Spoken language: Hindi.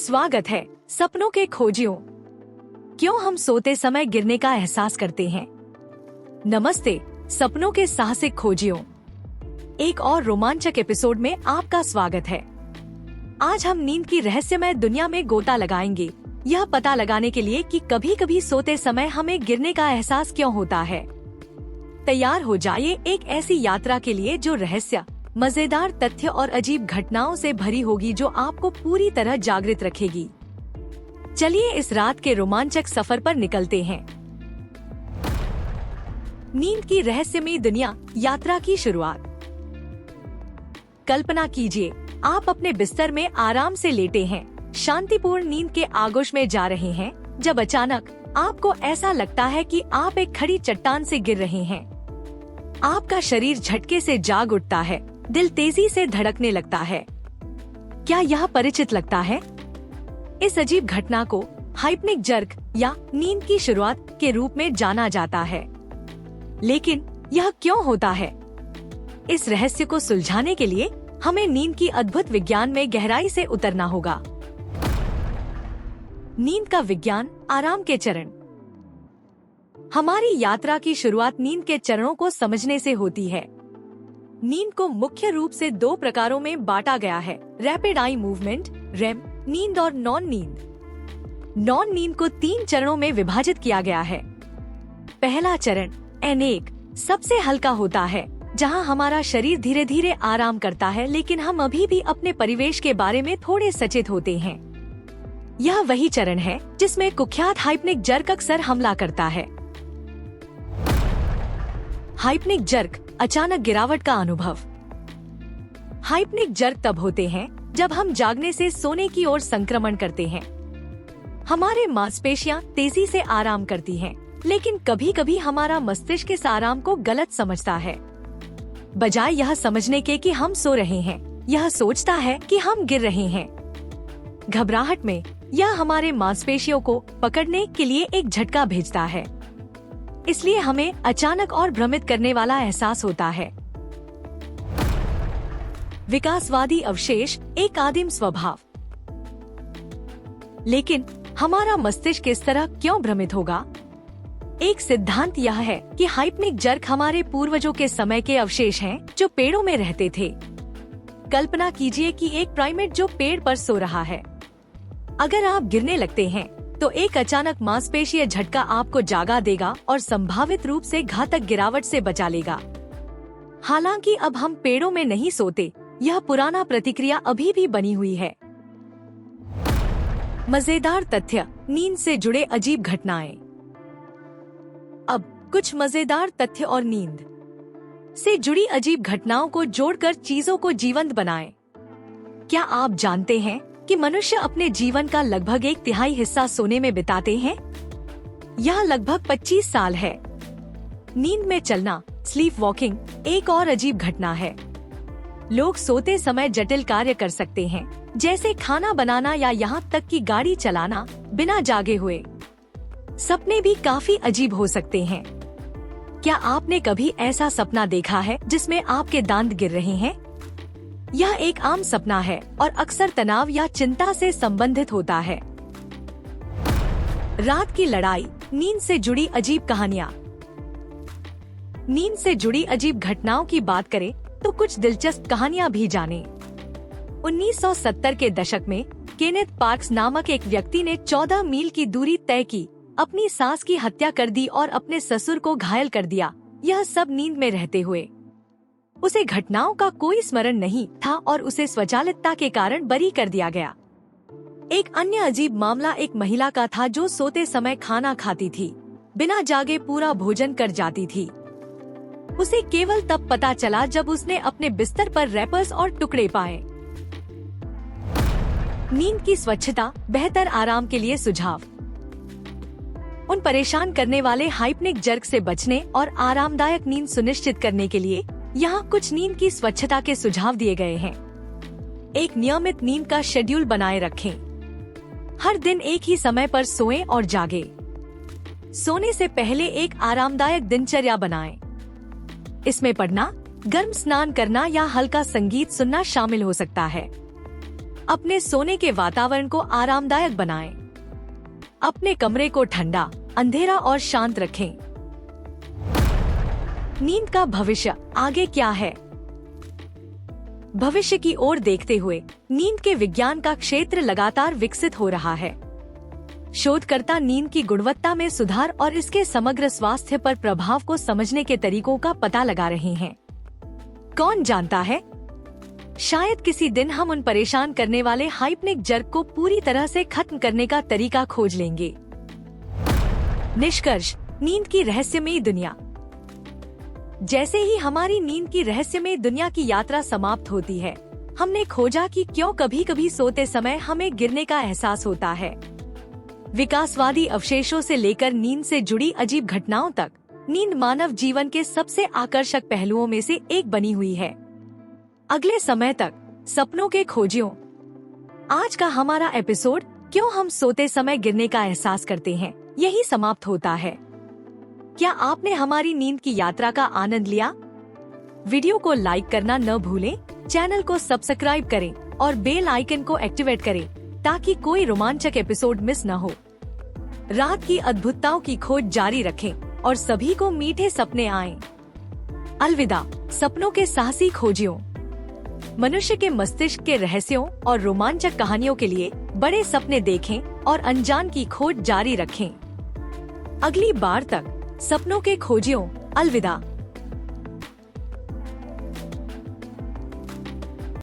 स्वागत है सपनों के खोजियों। क्यों हम सोते समय गिरने का एहसास करते हैं? नमस्ते सपनों के साहसिक खोजियों, एक और रोमांचक एपिसोड में आपका स्वागत है। आज हम नींद की रहस्यमय दुनिया में गोता लगाएंगे, यह पता लगाने के लिए कि कभी कभी सोते समय हमें गिरने का एहसास क्यों होता है। तैयार हो जाइए एक ऐसी यात्रा के लिए जो रहस्य, मजेदार तथ्य और अजीब घटनाओं से भरी होगी, जो आपको पूरी तरह जागृत रखेगी। चलिए इस रात के रोमांचक सफर पर निकलते हैं। नींद की रहस्यमयी दुनिया यात्रा की शुरुआत। कल्पना कीजिए, आप अपने बिस्तर में आराम से लेटे हैं, शांतिपूर्ण नींद के आगोश में जा रहे हैं, जब अचानक आपको ऐसा लगता है कि आप एक खड़ी चट्टान से गिर रहे हैं। आपका शरीर झटके से जाग उठता है, दिल तेजी से धड़कने लगता है। क्या यह परिचित लगता है? इस अजीब घटना को हाइप्निक जर्क या नींद की शुरुआत के रूप में जाना जाता है। लेकिन यह क्यों होता है? इस रहस्य को सुलझाने के लिए हमें नींद की अद्भुत विज्ञान में गहराई से उतरना होगा। नींद का विज्ञान, आराम के चरण। हमारी यात्रा की शुरुआत नींद के चरणों को समझने से होती है। नींद को मुख्य रूप से दो प्रकारों में बांटा गया है: रैपिड आई मूवमेंट रेम नींद और नॉन नींद। नॉन नींद को 3 चरणों में विभाजित किया गया है। पहला चरण N1 सबसे हल्का होता है, जहां हमारा शरीर धीरे धीरे आराम करता है, लेकिन हम अभी भी अपने परिवेश के बारे में थोड़े सचेत होते हैं। यह वही चरण है जिसमें कुख्यात हाइप्निक जर्क अक्सर हमला करता है। हाइप्निक जर्क, अचानक गिरावट का अनुभव। हाइप्निक जर्क तब होते हैं जब हम जागने से सोने की ओर संक्रमण करते हैं। हमारे मांसपेशियां तेजी से आराम करती हैं, लेकिन कभी कभी हमारा मस्तिष्क इस आराम को गलत समझता है। बजाय यह समझने के कि हम सो रहे हैं, यह सोचता है कि हम गिर रहे हैं। घबराहट में यह हमारे मांसपेशियों को पकड़ने के लिए एक झटका भेजता है, इसलिए हमें अचानक और भ्रमित करने वाला एहसास होता है। विकासवादी अवशेष, एक आदिम स्वभाव। लेकिन हमारा मस्तिष्क इस तरह क्यों भ्रमित होगा? एक सिद्धांत यह है कि हाइप्निक जर्क हमारे पूर्वजों के समय के अवशेष हैं, जो पेड़ों में रहते थे। कल्पना कीजिए कि एक प्राइमेट जो पेड़ पर सो रहा है। अगर आप गिरने लगते हैं तो एक अचानक मांसपेशीय झटका आपको जागा देगा और संभावित रूप से घातक गिरावट से बचा लेगा। हालांकि अब हम पेड़ों में नहीं सोते, यह पुराना प्रतिक्रिया अभी भी बनी हुई है। मजेदार तथ्य, नींद से जुड़े अजीब घटनाएं। अब कुछ मजेदार तथ्य और नींद से जुड़ी अजीब घटनाओं को जोड़कर चीजों को जीवंत बनाएं। क्या आप जानते हैं कि मनुष्य अपने जीवन का लगभग 1/3 हिस्सा सोने में बिताते हैं? यह लगभग 25 साल है। नींद में चलना, स्लीप वॉकिंग, एक और अजीब घटना है। लोग सोते समय जटिल कार्य कर सकते हैं, जैसे खाना बनाना या यहाँ तक कि गाड़ी चलाना बिना जागे हुए। सपने भी काफी अजीब हो सकते हैं। क्या आपने कभी ऐसा सपना देखा है जिसमें आपके दांत गिर रहे हैं? यह एक आम सपना है और अक्सर तनाव या चिंता से संबंधित होता है। रात की लड़ाई, नींद से जुड़ी अजीब कहानियाँ। नींद से जुड़ी अजीब घटनाओं की बात करें तो कुछ दिलचस्प कहानियाँ भी जानें। 1970 के दशक में केनेथ पार्क्स नामक एक व्यक्ति ने 14 मील की दूरी तय की, अपनी सास की हत्या कर दी और अपने ससुर को घायल कर दिया, यह सब नींद में रहते हुए। उसे घटनाओं का कोई स्मरण नहीं था और उसे स्वचालितता के कारण बरी कर दिया गया। एक अन्य अजीब मामला एक महिला का था जो सोते समय खाना खाती थी, बिना जागे पूरा भोजन कर जाती थी। उसे केवल तब पता चला जब उसने अपने बिस्तर पर रैपर्स और टुकड़े पाए। नींद की स्वच्छता, बेहतर आराम के लिए सुझाव। उन परेशान करने वाले हाइप्निक जर्क से बचने और आरामदायक नींद सुनिश्चित करने के लिए यहाँ कुछ नींद की स्वच्छता के सुझाव दिए गए हैं। एक नियमित नींद का शेड्यूल बनाए रखें। हर दिन एक ही समय पर सोएं और जागें। सोने से पहले एक आरामदायक दिनचर्या बनाएं। इसमें पढ़ना, गर्म स्नान करना या हल्का संगीत सुनना शामिल हो सकता है। अपने सोने के वातावरण को आरामदायक बनाएं। अपने कमरे को ठंडा, अंधेरा और शांत रखें। नींद का भविष्य आगे क्या है? भविष्य की ओर देखते हुए नींद के विज्ञान का क्षेत्र लगातार विकसित हो रहा है। शोधकर्ता नींद की गुणवत्ता में सुधार और इसके समग्र स्वास्थ्य पर प्रभाव को समझने के तरीकों का पता लगा रहे हैं। कौन जानता है, शायद किसी दिन हम उन परेशान करने वाले हाइपनिक जर्क को पूरी तरह से खत्म करने का तरीका खोज लेंगे। निष्कर्ष, नींद की रहस्यमयी दुनिया। जैसे ही हमारी नींद की रहस्यमय दुनिया की यात्रा समाप्त होती है, हमने खोजा कि क्यों कभी कभी सोते समय हमें गिरने का एहसास होता है। विकासवादी अवशेषों से लेकर नींद से जुड़ी अजीब घटनाओं तक, नींद मानव जीवन के सबसे आकर्षक पहलुओं में से एक बनी हुई है। अगले समय तक सपनों के खोजियों। आज का हमारा एपिसोड क्यों हम सोते समय गिरने का एहसास करते हैं, यही समाप्त होता है। क्या आपने हमारी नींद की यात्रा का आनंद लिया? वीडियो को लाइक करना न भूलें, चैनल को सब्सक्राइब करें और बेल आइकन को एक्टिवेट करें ताकि कोई रोमांचक एपिसोड मिस न हो। रात की अद्भुतताओं की खोज जारी रखें और सभी को मीठे सपने आएं। अलविदा सपनों के साहसी खोजियों। मनुष्य के मस्तिष्क के रहस्यों और रोमांचक कहानियों के लिए बड़े सपने देखें और अनजान की खोज जारी रखें। अगली बार तक सपनों के खोजियों। अलविदा।